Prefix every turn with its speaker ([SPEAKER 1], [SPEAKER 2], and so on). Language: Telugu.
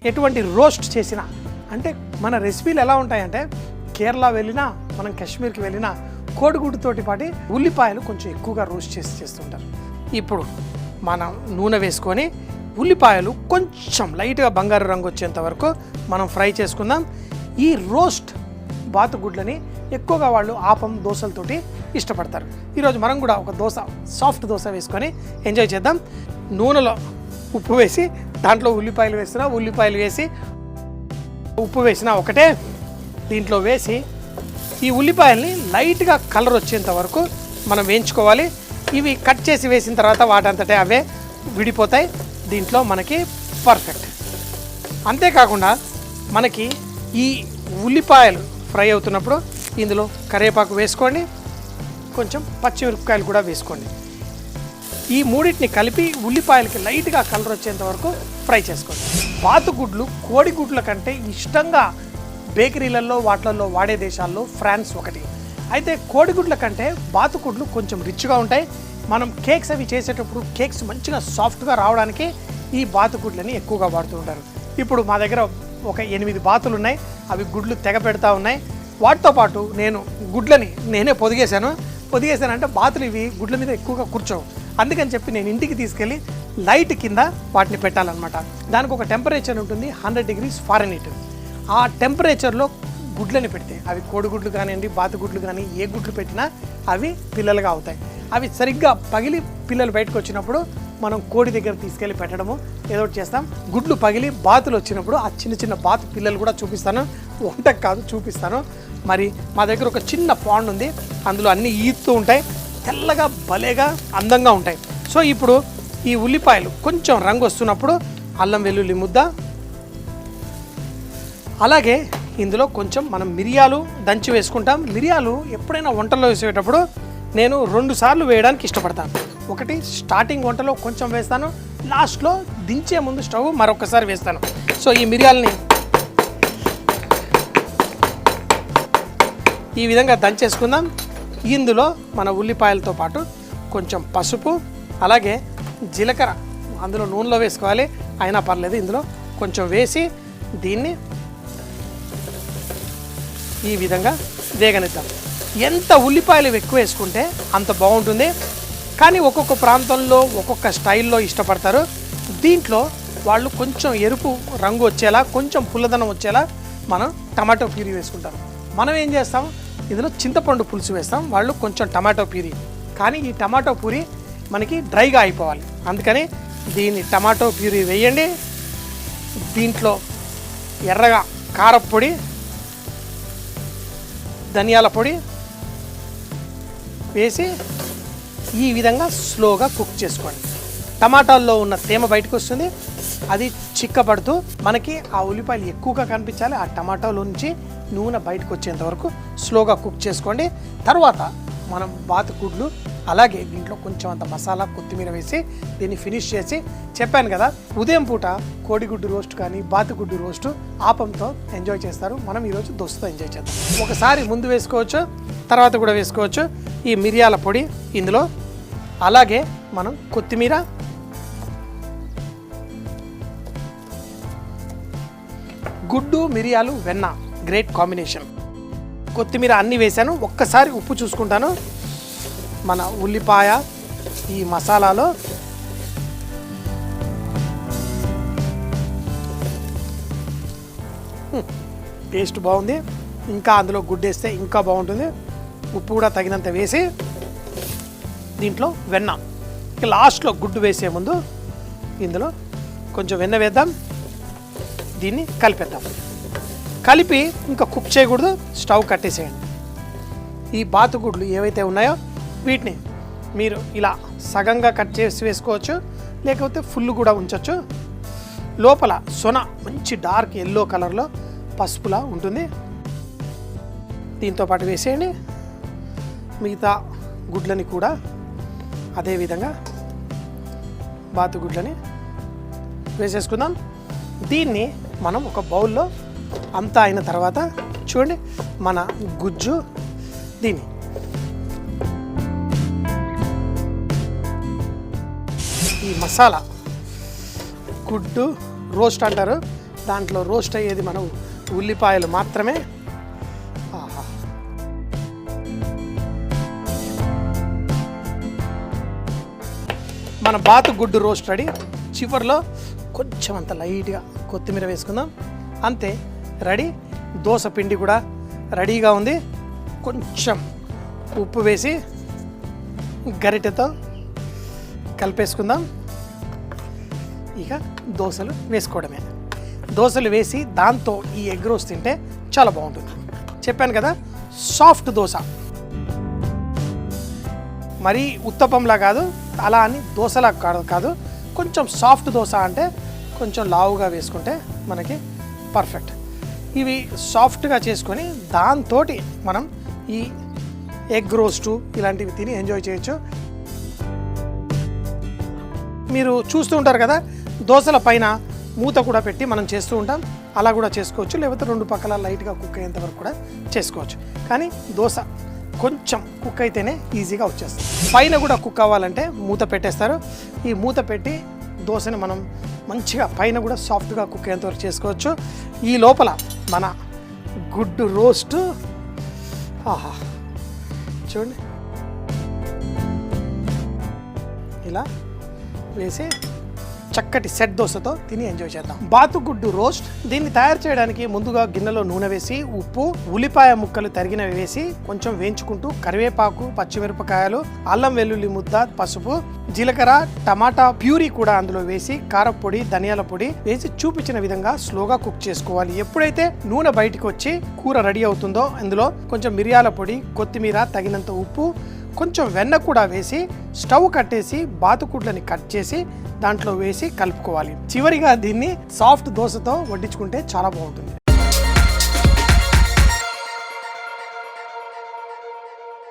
[SPEAKER 1] ఎటువంటి రోస్ట్ చేసినా, అంటే మన రెసిపీలు ఎలా ఉంటాయంటే కేరళ వెళ్ళినా మనం కాశ్మీర్కి వెళ్ళినా కోడిగుడ్డుతోటి పాటు ఉల్లిపాయలు కొంచెం ఎక్కువగా రోస్ట్ చేస్తుంటారు. ఇప్పుడు మనం నూనె వేసుకొని ఉల్లిపాయలు కొంచెం లైట్గా బంగారు రంగు వచ్చేంత వరకు మనం ఫ్రై చేసుకుందాం. ఈ రోస్ట్ బాతుగుడ్లని ఎక్కువగా వాళ్ళు ఆపం దోశలతోటి ఇష్టపడతారు. ఈరోజు మనం కూడా ఒక దోశ, సాఫ్ట్ దోశ వేసుకొని ఎంజాయ్ చేద్దాం. నూనెలో ఉప్పు వేసి దాంట్లో ఉల్లిపాయలు వేస్తున్నా, ఉల్లిపాయలు వేసి ఉప్పు వేసిన ఒకటే దీంట్లో వేసి ఈ ఉల్లిపాయల్ని లైట్గా కలర్ వచ్చేంత వరకు మనం వేయించుకోవాలి. ఇవి కట్ చేసి వేసిన తర్వాత వాటంతటే అవే విడిపోతాయి. దీంట్లో మనకి పర్ఫెక్ట్. అంతేకాకుండా మనకి ఈ ఉల్లిపాయలు ఫ్రై అవుతున్నప్పుడు ఇందులో కరివేపాకు వేసుకోండి, కొంచెం పచ్చిమిరపకాయలు కూడా వేసుకోండి. ఈ మూడింటిని కలిపి ఉల్లిపాయలకి లైట్గా కలర్ వచ్చేంత వరకు ఫ్రై చేసుకోండి. బాతుగుడ్లు కోడిగుడ్ల కంటే ఇష్టంగా బేకరీలలో వాటిల్లో వాడే దేశాల్లో ఫ్రాన్స్ ఒకటి. అయితే కోడిగుడ్ల కంటే బాతుగుడ్లు కొంచెం రిచ్గా ఉంటాయి. మనం కేక్స్ అవి చేసేటప్పుడు కేక్స్ మంచిగా సాఫ్ట్గా రావడానికి ఈ బాతుగుడ్లని ఎక్కువగా వాడుతూ ఉంటారు. ఇప్పుడు మా దగ్గర ఒక 8 బాతులు ఉన్నాయి. అవి గుడ్లు తెగ పెడతా ఉన్నాయి. వాటితో పాటు నేను గుడ్లని నేనే పొదిగేశానంటే బాతులు ఇవి గుడ్ల మీద ఎక్కువగా కూర్చోవు. అందుకని చెప్పి నేను ఇంటికి తీసుకెళ్ళి లైట్ కింద వాటిని పెట్టాలన్నమాట. దానికి ఒక టెంపరేచర్ ఉంటుంది, 100 degrees Fahrenheit. ఆ టెంపరేచర్లో గుడ్లని పెడితే అవి కోడిగుడ్లు కానివ్వండి, బాతుగుడ్లు కానీ ఏ గుడ్లు పెట్టినా అవి పిల్లలుగా అవుతాయి. అవి సరిగ్గా పగిలి పిల్లలు బయటకు వచ్చినప్పుడు మనం కోడి దగ్గర తీసుకెళ్ళి పెట్టడము ఏదో ఒకటి చేస్తాం. గుడ్లు పగిలి బాతులు వచ్చినప్పుడు ఆ చిన్న చిన్న బాతు పిల్లలు కూడా చూపిస్తాను, వంటకు కాదు చూపిస్తాను. మరి మా దగ్గర ఒక చిన్న పాండ్ ఉంది, అందులో అన్నీ ఈదుతూ ఉంటాయి, తెల్లగా భలేగా అందంగా ఉంటాయి. సో ఇప్పుడు ఈ ఉల్లిపాయలు కొంచెం రంగు వస్తున్నప్పుడు అల్లం వెల్లుల్లి ముద్ద, అలాగే ఇందులో కొంచెం మనం మిరియాలు దంచి వేసుకుంటాం. మిరియాలు ఎప్పుడైనా వంటల్లో వేసేటప్పుడు నేను 2 సార్లు వేయడానికి ఇష్టపడతాను. ఒకటి స్టార్టింగ్ వంటలో కొంచెం వేస్తాను, లాస్ట్లో దించే ముందు స్టవ్ మరొకసారి వేస్తాను. సో ఈ మిరియాలని ఈ విధంగా దంచేసుకుందాం. ఇందులో మన ఉల్లిపాయలతో పాటు కొంచెం పసుపు, అలాగే జీలకర్ర అందులో నూనెలో వేసుకోవాలి, అయినా పర్లేదు ఇందులో కొంచెం వేసి దీన్ని ఈ విధంగా వేగనిద్దాం. ఎంత ఉల్లిపాయలు ఎక్కువ వేసుకుంటే అంత బాగుంటుంది. కానీ ఒక్కొక్క ప్రాంతంలో ఒక్కొక్క స్టైల్లో ఇష్టపడతారు. దీంట్లో వాళ్ళు కొంచెం ఎరుపు రంగు వచ్చేలా, కొంచెం పుల్లదనం వచ్చేలా మనం టమాటో ప్యూరీ వేసుకుంటారు. మనం ఏం చేస్తాం, ఇందులో చింతపండు పులుసు వేస్తాం, వాళ్ళు కొంచెం టమాటో ప్యూరీ. కానీ ఈ టమాటో ప్యూరీ మనకి డ్రైగా అయిపోవాలి, అందుకని దీన్ని టమాటో ప్యూరీ వేయండి. దీంట్లో ఎర్రగా కారపొడి, ధనియాల పొడి వేసి ఈ విధంగా స్లోగా కుక్ చేసుకోండి. టమాటాల్లో ఉన్న తేమ బయటకు వస్తుంది, అది చిక్కబడుతూ మనకి ఆ ఉల్లిపాయలు ఎక్కువగా కనిపించాలి. ఆ టమాటాలో నుంచి నూనె బయటకు వచ్చేంత వరకు స్లోగా కుక్ చేసుకోండి. తర్వాత మనం బాతుగుడ్లు, అలాగే దీంట్లో కొంచెం అంత మసాలా, కొత్తిమీర వేసి దీన్ని ఫినిష్ చేసి, చెప్పాను కదా ఉదయం పూట కోడిగుడ్డు రోస్ట్ కానీ బాతుగుడ్డు రోస్టు ఆపంతో ఎంజాయ్ చేస్తారు. మనం ఈరోజు దోశతో ఎంజాయ్ చేద్దాం. ఒకసారి ముందు వేసుకోవచ్చు, తర్వాత కూడా వేసుకోవచ్చు. ఈ మిరియాల పొడి ఇందులో, అలాగే మనం కొత్తిమీర, గుడ్డు, మిరియాలు, వెన్న గ్రేట్ కాంబినేషన్. కొత్తిమీర అన్నీ వేసాను. ఒక్కసారి ఉప్పు చూసుకుంటాను. మన ఉల్లిపాయ ఈ మసాలాలో టేస్ట్ బాగుంది. ఇంకా అందులో గుడ్డు వేస్తే ఇంకా బాగుంటుంది. ఉప్పు కూడా తగినంత వేసి దీంట్లో వెన్న, లాస్ట్లో గుడ్డు వేసే ముందు ఇందులో కొంచెం వెన్న వేద్దాం. దీన్ని కలిపేద్దాం. కలిపి ఇంకా కుక్ చేయకూడదు, స్టవ్ కట్టేసేయండి. ఈ బాతుగుడ్లు ఏవైతే ఉన్నాయో వీటిని మీరు ఇలా సగంగా కట్ చేసి వేసుకోవచ్చు, లేకపోతే ఫుల్ కూడా ఉంచవచ్చు. లోపల సొన మంచి డార్క్ ఎల్లో కలర్లో పసుపులా ఉంటుంది. దీంతో పాటు వేసేయండి. మిగతా గుడ్లని కూడా అదేవిధంగా బాతుగుడ్లని వేసేసుకుందాం. దీన్ని మనం ఒక బౌల్లో అంతా అయిన తర్వాత చూడండి మన గుజ్జు, దీన్ని ఈ మసాలా గుడ్డు రోస్ట్ అంటారు, దాంట్లో రోస్ట్ అయ్యేది మనం ఉల్లిపాయలు మాత్రమే. ఆహా, మన బాతుగుడ్డు రోస్ట్ రెడీ. చివరిలో కొంచెం అంత లైట్గా కొత్తిమీర వేసుకుందాం, అంతే రెడీ. దోశ పిండి కూడా రెడీగా ఉంది. కొంచెం ఉప్పు వేసి గరిటెతో కలిపేసుకుందాం. ఇక దోశలు వేసుకోవడమే. దోశలు వేసి దాంతో ఈ ఎగ్ రోస్ట్ తింటే చాలా బాగుంటుంది. చెప్పాను కదా, సాఫ్ట్ దోశ, మరీ ఉత్తపంలా కాదు, అలా అని దోశలా కాదు, కొంచెం సాఫ్ట్ దోశ అంటే కొంచెం లావుగా వేసుకుంటే మనకి పర్ఫెక్ట్. ఇవి సాఫ్ట్గా చేసుకొని దాంతో మనం ఈ ఎగ్ రోస్టు ఇలాంటివి తిని ఎంజాయ్ చేయొచ్చు. మీరు చూస్తూ ఉంటారు కదా, దోశల పైన మూత కూడా పెట్టి మనం చేస్తూ ఉంటాం. అలా కూడా చేసుకోవచ్చు, లేకపోతే రెండు పక్కల లైట్గా కుక్ అయ్యేంత వరకు కూడా చేసుకోవచ్చు. కానీ దోశ కొంచెం కుక్ అయితేనే ఈజీగా వచ్చేస్తుంది. పైన కూడా కుక్ అవ్వాలంటే మూత పెట్టేస్తారు. ఈ మూత పెట్టి దోశని మనం మంచిగా పైన కూడా సాఫ్ట్గా కుక్ అయ్యేంత వరకు చేసుకోవచ్చు. ఈ లోపల మన గుడ్డు రోస్ట్, ఆహా చూడండి, ఇలా వేసి చక్కటి సెట్ దోశతో తిని ఎంజాయ్ చేద్దాం. బాతుగుడ్డు రోస్ట్. దీన్ని తయారు చేయడానికి ముందుగా గిన్నెలో నూనె వేసి, ఉప్పు, ఉల్లిపాయ ముక్కలు తరిగినవి వేసి కొంచెం వేయించుకుంటూ కరివేపాకు, పచ్చిమిరపకాయలు, అల్లం వెల్లుల్లి ముద్ద, పసుపు, జీలకర్ర, టమాటా ప్యూరీ కూడా అందులో వేసి కారపొడి, ధనియాల పొడి వేసి చూపించిన విధంగా స్లోగా కుక్ చేసుకోవాలి. ఎప్పుడైతే నూనె బయటికి వచ్చి కూర రెడీ అవుతుందో అందులో కొంచెం మిరియాల పొడి, కొత్తిమీర, తగినంత ఉప్పు, కొంచెం వెన్న కూడా వేసి స్టవ్ కట్టేసి బాతుగుడ్లని కట్ చేసి దాంట్లో వేసి కలుపుకోవాలి. చివరిగా దీన్ని సాఫ్ట్ దోశతో వడ్డించుకుంటే చాలా బాగుంటుంది.